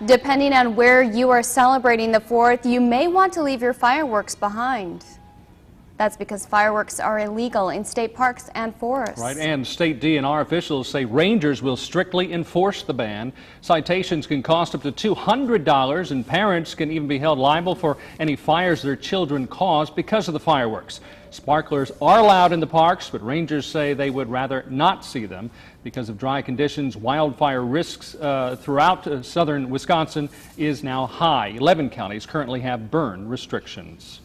Depending on where you are celebrating the 4th, you may want to leave your fireworks behind. That's because fireworks are illegal in state parks and forests. Right, and state DNR officials say rangers will strictly enforce the ban. Citations can cost up to $200, and parents can even be held liable for any fires their children cause because of the fireworks. Sparklers are allowed in the parks, but rangers say they would rather not see them. Because of dry conditions, wildfire risks throughout southern Wisconsin is now high. 11 counties currently have burn restrictions.